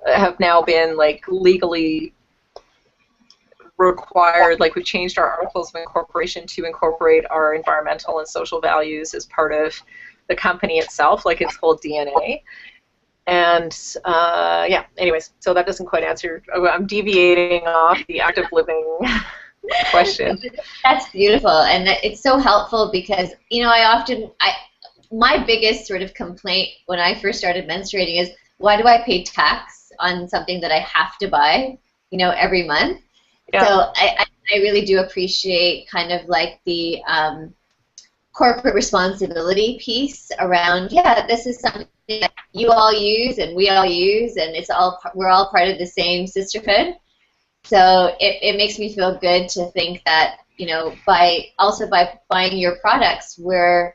S2: have now been legally required, we've changed our articles of incorporation to incorporate our environmental and social values as part of the company itself, like its whole DNA. And anyways, so that doesn't quite answer. I'm deviating off the active living question.
S1: That's beautiful, and it's so helpful because my biggest sort of complaint when I first started menstruating is, why do I pay tax on something that I have to buy, every month? Yeah. So I really do appreciate kind of like the corporate responsibility piece around, this is something that you all use and we all use, and we're all part of the same sisterhood. So it makes me feel good to think that, by buying your products, we're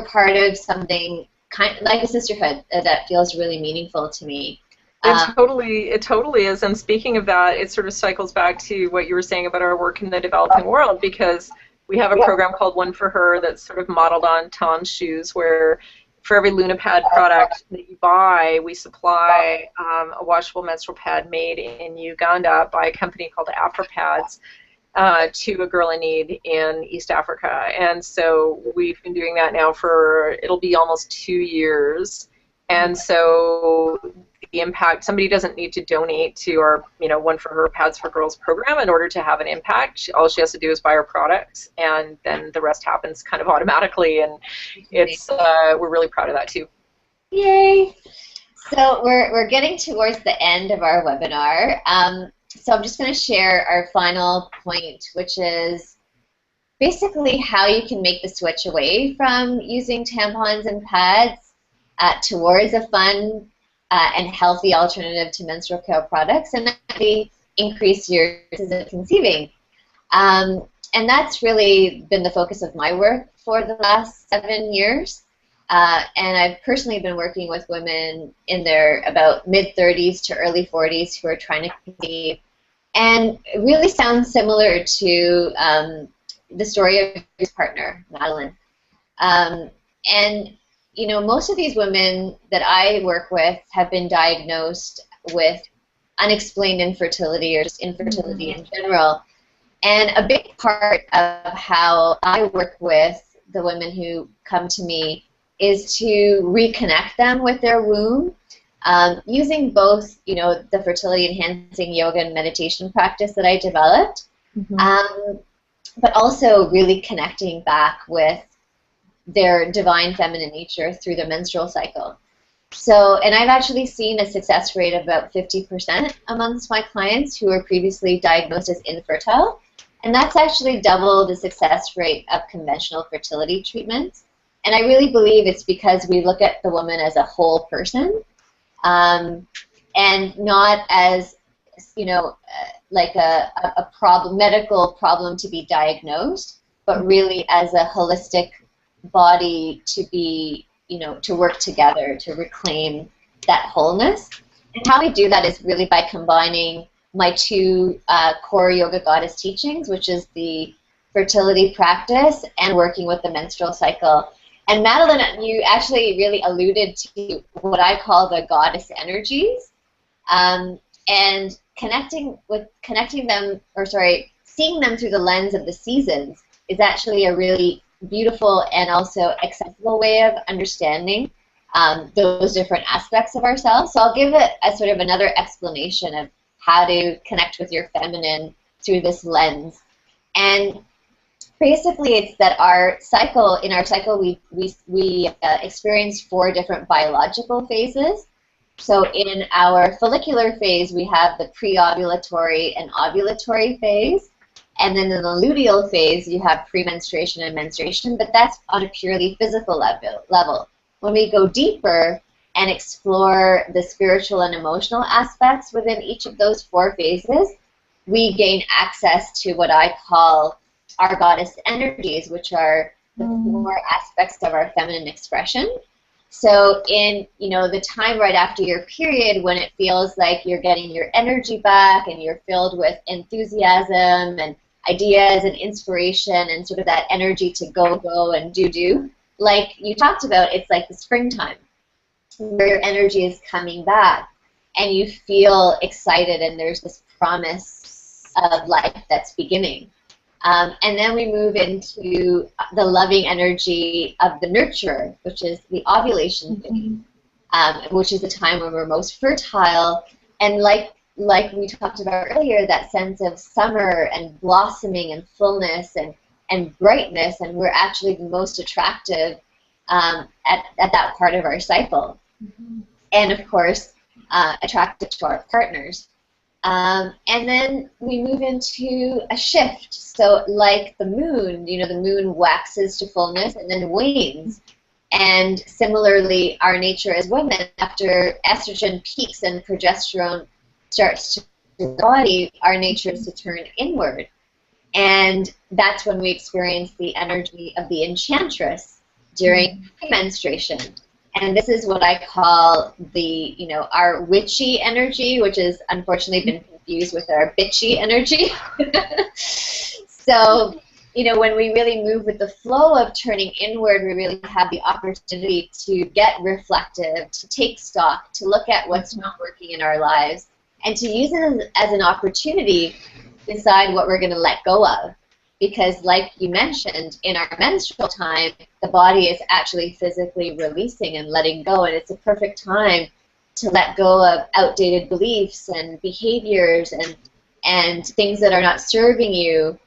S1: part of something kind of like a sisterhood that feels really meaningful to me.
S2: It totally is. And speaking of that, it sort of cycles back to what you were saying about our work in the developing world, because we have a program called One for Her that's sort of modeled on Tom's shoes, where for every Luna Pad product that you buy, we supply a washable menstrual pad made in Uganda by a company called AfriPads to a girl in need in East Africa. And so we've been doing that now it'll be almost 2 years. And so the impact, somebody doesn't need to donate to our, One for Her Pads for Girls program in order to have an impact. All she has to do is buy our products, and then the rest happens kind of automatically, and we're really proud of that too.
S1: Yay! So we're getting towards the end of our webinar. So I'm just going to share our final point, which is basically how you can make the switch away from using tampons and pads towards a fun and healthy alternative to menstrual care products, and actually increase your chances of conceiving. And that's really been the focus of my work for the last 7 years. And I've personally been working with women in their about mid-30s to early 40s who are trying to conceive. And it really sounds similar to the story of his partner, Madeleine. And, you know, most of these women that I work with have been diagnosed with unexplained infertility or just infertility in general. And a big part of how I work with the women who come to me is to reconnect them with their womb, using both, you know, the fertility enhancing yoga and meditation practice that I developed, but also really connecting back with their divine feminine nature through the menstrual cycle. So, and I've actually seen a success rate of about 50% amongst my clients who were previously diagnosed as infertile, and that's actually double the success rate of conventional fertility treatments. And I really believe it's because we look at the woman as a whole person, and not as, you know, like a problem, medical problem to be diagnosed, but really as a holistic body to be, you know, to work together to reclaim that wholeness. And how we do that is really by combining my two core yoga goddess teachings, which is the fertility practice and working with the menstrual cycle. And Madeleine, you actually really alluded to what I call the goddess energies, and seeing them through the lens of the seasons is actually a really beautiful and also accessible way of understanding those different aspects of ourselves. So I'll give it a sort of another explanation of how to connect with your feminine through this lens. And basically, it's that in our cycle, we experience 4 different biological phases. So in our follicular phase, we have the pre-ovulatory and ovulatory phase. And then in the luteal phase, you have premenstruation and menstruation, but that's on a purely physical level. When we go deeper and explore the spiritual and emotional aspects within each of those 4 phases, we gain access to what I call our goddess energies, which are the 4 aspects of our feminine expression. So in, you know, the time right after your period, when it feels like you're getting your energy back and you're filled with enthusiasm and ideas and inspiration and sort of that energy to go and do, like you talked about, it's like the springtime where your energy is coming back and you feel excited and there's this promise of life that's beginning. And then we move into the loving energy of the nurturer, which is the ovulation phase, which is the time when we're most fertile. And like we talked about earlier, that sense of summer and blossoming and fullness and brightness, and we're actually the most attractive at that part of our cycle. And of course, attracted to our partners. And then we move into a shift. So like the moon, you know, the moon waxes to fullness and then wanes. And similarly, our nature as women, after estrogen peaks and progesterone starts to the body, our nature is to turn inward. And that's when we experience the energy of the enchantress during menstruation. And this is what I call the, you know, our witchy energy, which has unfortunately been confused with our bitchy energy. So, you know, when we really move with the flow of turning inward, we really have the opportunity to get reflective, to take stock, to look at what's not working in our lives, and to use it as an opportunity to decide what we're going to let go of. Because like you mentioned, in our menstrual time, the body is actually physically releasing and letting go, and it's a perfect time to let go of outdated beliefs and behaviors and things that are not serving you.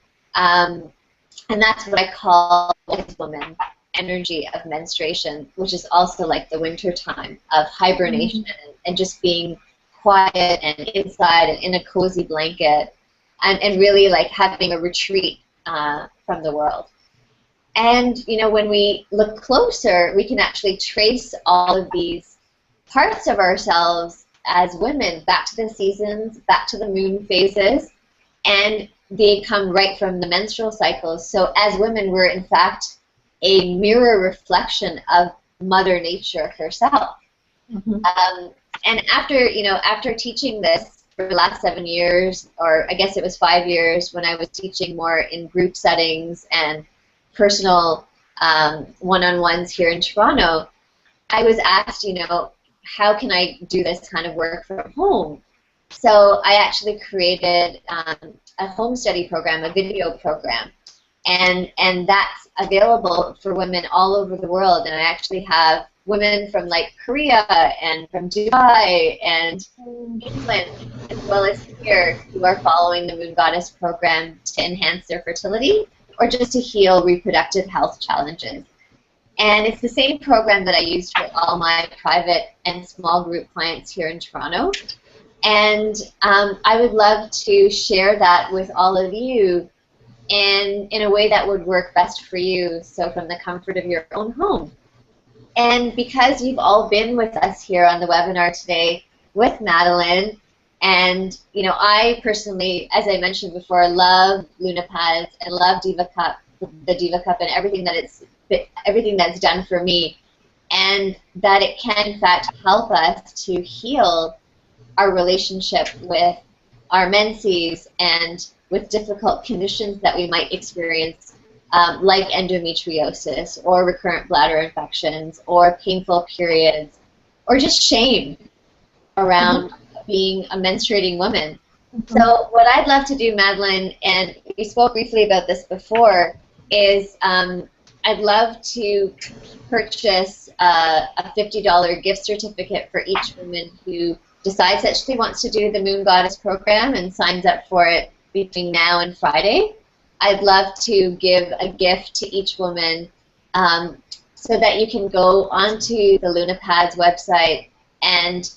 S1: And that's what I call woman energy of menstruation, which is also like the winter time of hibernation and just being quiet and inside and in a cozy blanket and really like having a retreat from the world. And, you know, when we look closer, we can actually trace all of these parts of ourselves as women back to the seasons, back to the moon phases, and they come right from the menstrual cycles. So as women, we're in fact a mirror reflection of Mother Nature herself. And after teaching this for the last 7 years, or I guess it was 5 years when I was teaching more in group settings and personal one-on-ones here in Toronto, I was asked, how can I do this kind of work from home? So I actually created a home study program, a video program, and that's available for women all over the world. And I actually have women from like Korea and from Dubai and England, as well as here, who are following the Moon Goddess program to enhance their fertility or just to heal reproductive health challenges. And it's the same program that I used for all my private and small group clients here in Toronto. And I would love to share that with all of you in a way that would work best for you, so from the comfort of your own home. And because you've all been with us here on the webinar today with Madeleine, and I personally, as I mentioned before, love Lunapads and love Diva Cup, the Diva Cup, and everything that's done for me, and that it can in fact help us to heal our relationship with our menses and with difficult conditions that we might experience, like endometriosis or recurrent bladder infections or painful periods or just shame around being a menstruating woman. So what I'd love to do, Madeleine, and we spoke briefly about this before, is I'd love to purchase a $50 gift certificate for each woman who decides that she wants to do the Moon Goddess program and signs up for it between now and Friday. I'd love to give a gift to each woman so that you can go onto the Lunapads website, and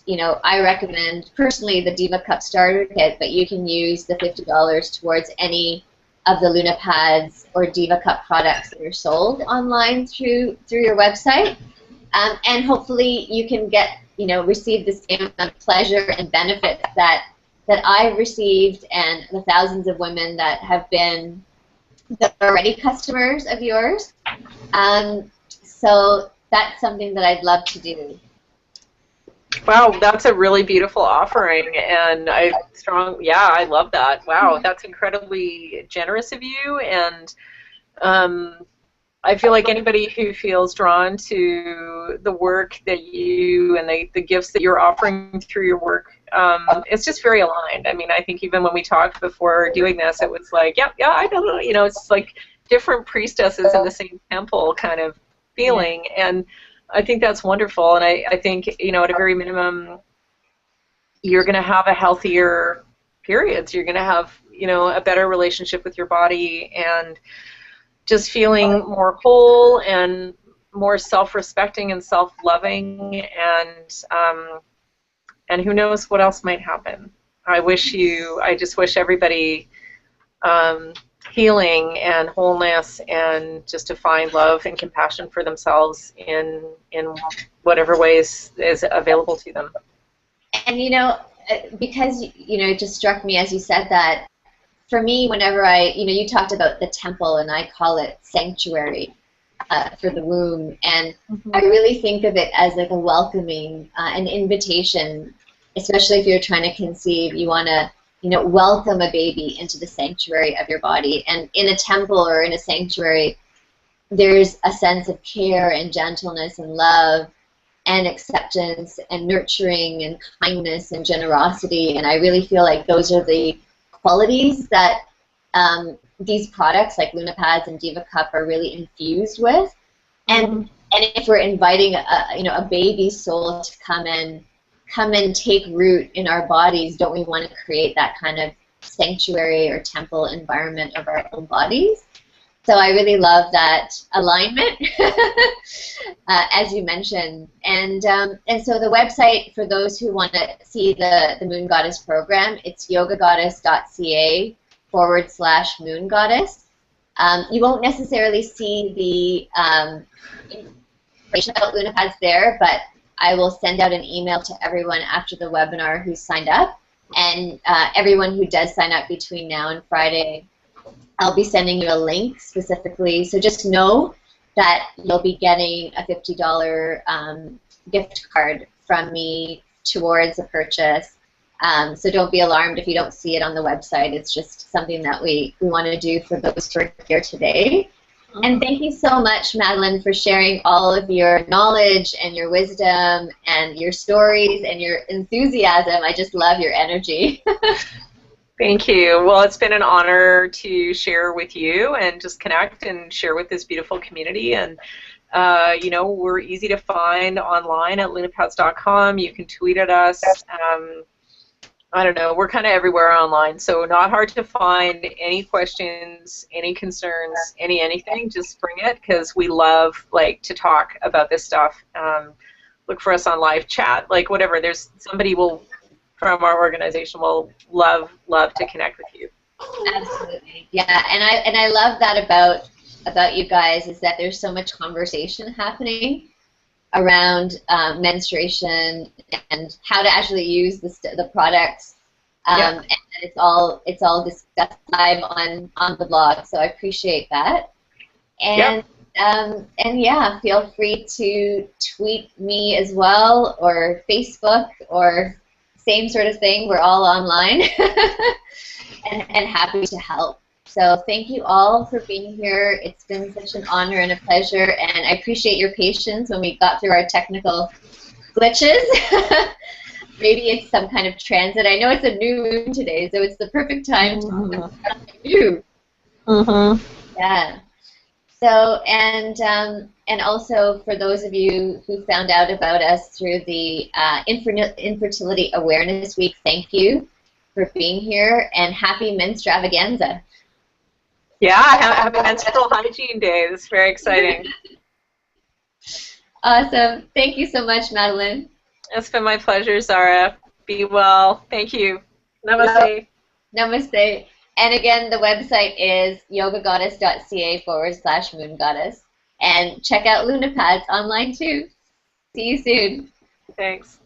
S1: I recommend personally the Diva Cup starter kit, but you can use the $50 towards any of the Lunapads or Diva Cup products that are sold online through your website, and hopefully you can get receive the same amount of pleasure and benefits that I've received, and the thousands of women that have been already customers of yours. So that's something that I'd love to do.
S2: Wow, that's a really beautiful offering, and I love that. Wow, that's incredibly generous of you, and I feel like anybody who feels drawn to the work that you and the gifts that you're offering through your work, it's just very aligned. I mean, I think even when we talked before doing this, it was like, yeah, I don't know, it's like different priestesses in the same temple kind of feeling, and I think that's wonderful. And I think, at a very minimum, you're going to have a healthier periods. You're going to have, a better relationship with your body, and just feeling more whole and more self-respecting and self-loving, and who knows what else might happen. I just wish everybody healing and wholeness, and just to find love and compassion for themselves in whatever ways is available to them.
S1: And because it just struck me as you said that, for me, whenever you talked about the temple, and I call it sanctuary for the womb, and I really think of it as like a welcoming, an invitation, especially if you're trying to conceive. You want to, welcome a baby into the sanctuary of your body, and in a temple or in a sanctuary, there's a sense of care and gentleness and love and acceptance and nurturing and kindness and generosity, and I really feel like those are the qualities that these products like Lunapads and Diva Cup are really infused with, and if we're inviting a baby soul to come and take root in our bodies, don't we want to create that kind of sanctuary or temple environment of our own bodies? So I really love that alignment, as you mentioned, and so the website for those who want to see the Moon Goddess program, it's yogagoddess.ca/Moon Goddess. You won't necessarily see the information about Lunapads there, but I will send out an email to everyone after the webinar who's signed up, and everyone who does sign up between now and Friday, I'll be sending you a link specifically. So just know that you'll be getting a $50 gift card from me towards a purchase. So don't be alarmed if you don't see it on the website. It's just something that we want to do for those who are here today. And thank you so much, Madeleine, for sharing all of your knowledge and your wisdom and your stories and your enthusiasm. I just love your energy.
S2: Thank you. Well, it's been an honor to share with you and just connect and share with this beautiful community. And, you know, we're easy to find online at lunapads.com. You can tweet at us. I don't know, we're kind of everywhere online, so not hard to find. Any questions, any concerns, anything, just bring it, because we love, like, to talk about this stuff. Look for us on live chat, like, whatever. There's somebody from our organization will love to connect with you.
S1: Absolutely, yeah, and I love that about you guys, is that there's so much conversation happening around menstruation and how to actually use the products, and it's all discussed live on the blog. So I appreciate that. And and yeah, feel free to tweet me as well, or Facebook, or same sort of thing. We're all online, and happy to help. So thank you all for being here. It's been such an honor and a pleasure, and I appreciate your patience when we got through our technical glitches. Maybe it's some kind of transit. I know it's a new moon today, so it's the perfect time to start something new. Yeah. So, and also for those of you who found out about us through the Infertility Awareness Week, thank you for being here, and happy Menstravaganza.
S2: Yeah, happy Menstrual Hygiene Day. This is very exciting.
S1: Awesome. Thank you so much, Madeleine.
S2: It's been my pleasure, Zara. Be well. Thank you. Namaste.
S1: Namaste. And again, the website is yogagoddess.ca/moongoddess. And check out Lunapads online too. See you soon.
S2: Thanks.